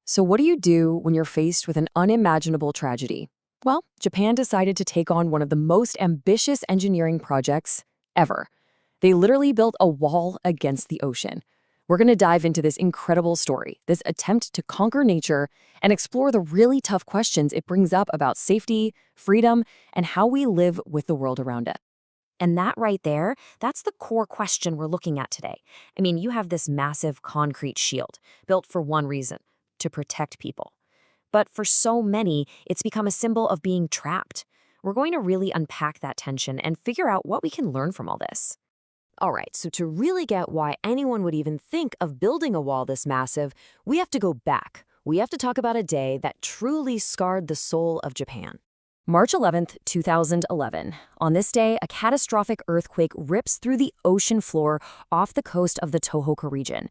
So what do you do when you're faced with an unimaginable tragedy? Well, Japan decided to take on one of the most ambitious engineering projects ever. They literally built a wall against the ocean. We're going to dive into this incredible story, this attempt to conquer nature, and explore the really tough questions it brings up about safety, freedom, and how we live with the world around us. And that right there, that's the core question we're looking at today. I mean, you have this massive concrete shield built for one reason, to protect people. But for so many, it's become a symbol of being trapped. We're going to really unpack that tension and figure out what we can learn from all this. All right, so to really get why anyone would even think of building a wall this massive, we have to go back. We have to talk about a day that truly scarred the soul of Japan. March 11th, 2011. On this day, a catastrophic earthquake rips through the ocean floor off the coast of the Tohoku region.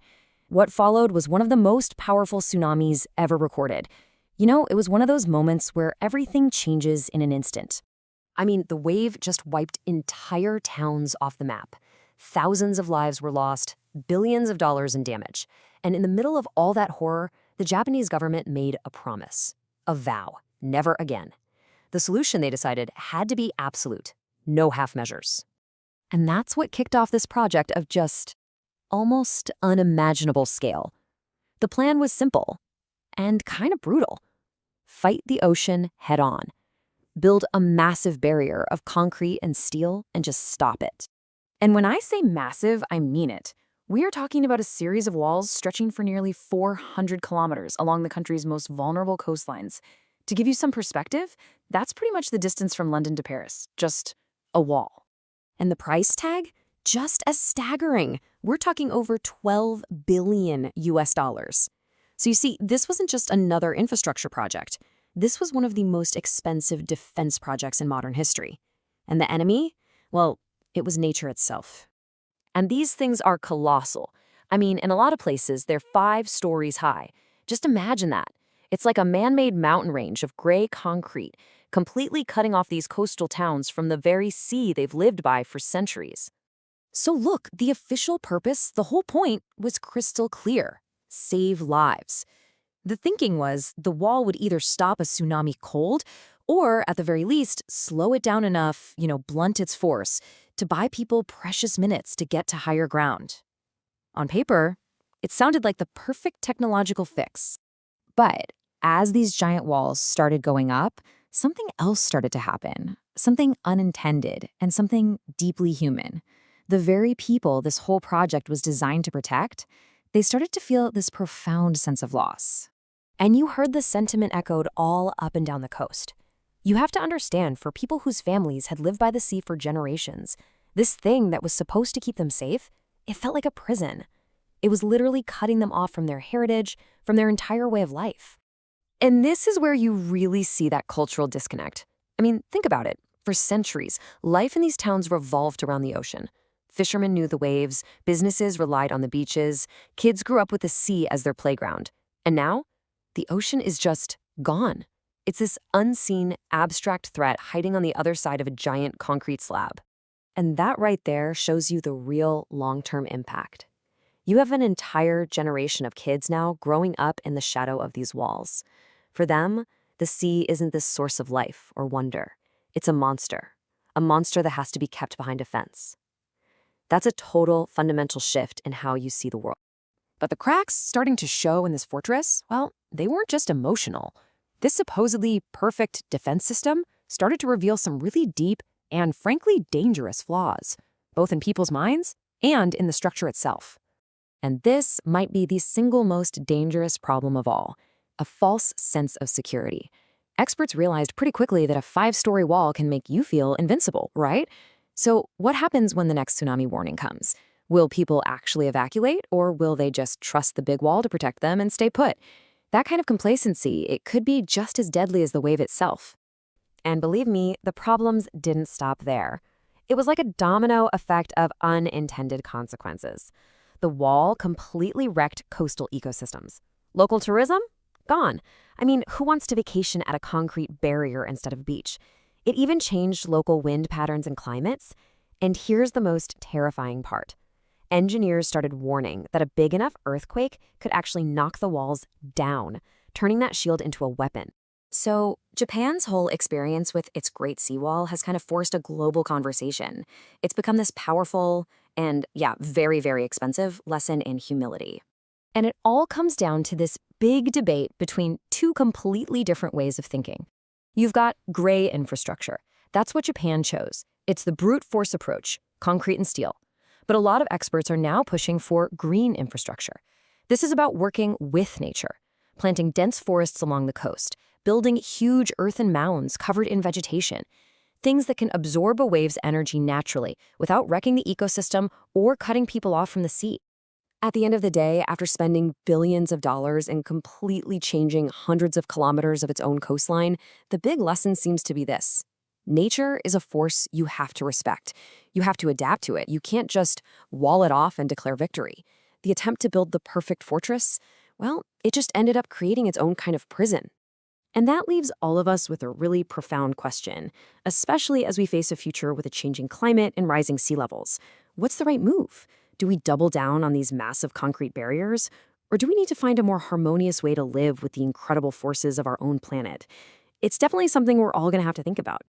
What followed was one of the most powerful tsunamis ever recorded. You know, it was one of those moments where everything changes in an instant. I mean, the wave just wiped entire towns off the map. Thousands of lives were lost, billions of dollars in damage. And in the middle of all that horror, the Japanese government made a promise. A vow. Never again. The solution, they decided, had to be absolute. No half measures. And that's what kicked off this project of just almost unimaginable scale. The plan was simple and kind of brutal. Fight the ocean head on. Build a massive barrier of concrete and steel and just stop it. And when I say massive, I mean it. We are talking about a series of walls stretching for nearly 400 kilometers along the country's most vulnerable coastlines. To give you some perspective, that's pretty much the distance from London to Paris, just a wall. And the price tag? Just as staggering. We're talking over 12 billion US dollars. So you see, this wasn't just another infrastructure project. This was one of the most expensive defense projects in modern history. And the enemy? Well, it was nature itself. And these things are colossal. I mean, in a lot of places, they're 5 stories high. Just imagine that. It's like a man-made mountain range of gray concrete, completely cutting off these coastal towns from the very sea they've lived by for centuries. So look, the official purpose, the whole point, was crystal clear. Save lives. The thinking was the wall would either stop a tsunami cold or, at the very least, slow it down enough, blunt its force, to buy people precious minutes to get to higher ground. On paper, it sounded like the perfect technological fix. But as these giant walls started going up, something else started to happen. Something unintended and something deeply human. The very people this whole project was designed to protect, they started to feel this profound sense of loss. And you heard the sentiment echoed all up and down the coast. You have to understand, for people whose families had lived by the sea for generations, this thing that was supposed to keep them safe, it felt like a prison. It was literally cutting them off from their heritage, from their entire way of life. And this is where you really see that cultural disconnect. I mean, think about it. For centuries, life in these towns revolved around the ocean. Fishermen knew the waves, businesses relied on the beaches, kids grew up with the sea as their playground. And now, the ocean is just gone. It's this unseen, abstract threat hiding on the other side of a giant concrete slab. And that right there shows you the real long-term impact. You have an entire generation of kids now growing up in the shadow of these walls. For them, the sea isn't this source of life or wonder. It's a monster that has to be kept behind a fence. That's a total fundamental shift in how you see the world. But the cracks starting to show in this fortress, well, they weren't just emotional. This supposedly perfect defense system started to reveal some really deep and frankly dangerous flaws, both in people's minds and in the structure itself. And this might be the single most dangerous problem of all, a false sense of security. Experts realized pretty quickly that a 5-story wall can make you feel invincible, right? So what happens when the next tsunami warning comes? Will people actually evacuate, or will they just trust the big wall to protect them and stay put? That kind of complacency, it could be just as deadly as the wave itself. And believe me, the problems didn't stop there. It was like a domino effect of unintended consequences. The wall completely wrecked coastal ecosystems. Local tourism? Gone. I mean, who wants to vacation at a concrete barrier instead of a beach? It even changed local wind patterns and climates. And here's the most terrifying part. Engineers started warning that a big enough earthquake could actually knock the walls down, turning that shield into a weapon. So, Japan's whole experience with its Great Seawall has kind of forced a global conversation. It's become this powerful and, yeah, very, very expensive lesson in humility. And it all comes down to this big debate between two completely different ways of thinking. You've got gray infrastructure. That's what Japan chose. It's the brute force approach, concrete and steel. But a lot of experts are now pushing for green infrastructure. This is about working with nature, planting dense forests along the coast, building huge earthen mounds covered in vegetation, things that can absorb a wave's energy naturally without wrecking the ecosystem or cutting people off from the sea. At the end of the day, after spending billions of dollars and completely changing hundreds of kilometers of its own coastline, the big lesson seems to be this. Nature is a force you have to respect. You have to adapt to it. You can't just wall it off and declare victory. The attempt to build the perfect fortress, well, it just ended up creating its own kind of prison. And that leaves all of us with a really profound question, especially as we face a future with a changing climate and rising sea levels. What's the right move? Do we double down on these massive concrete barriers? Or do we need to find a more harmonious way to live with the incredible forces of our own planet? It's definitely something we're all going to have to think about.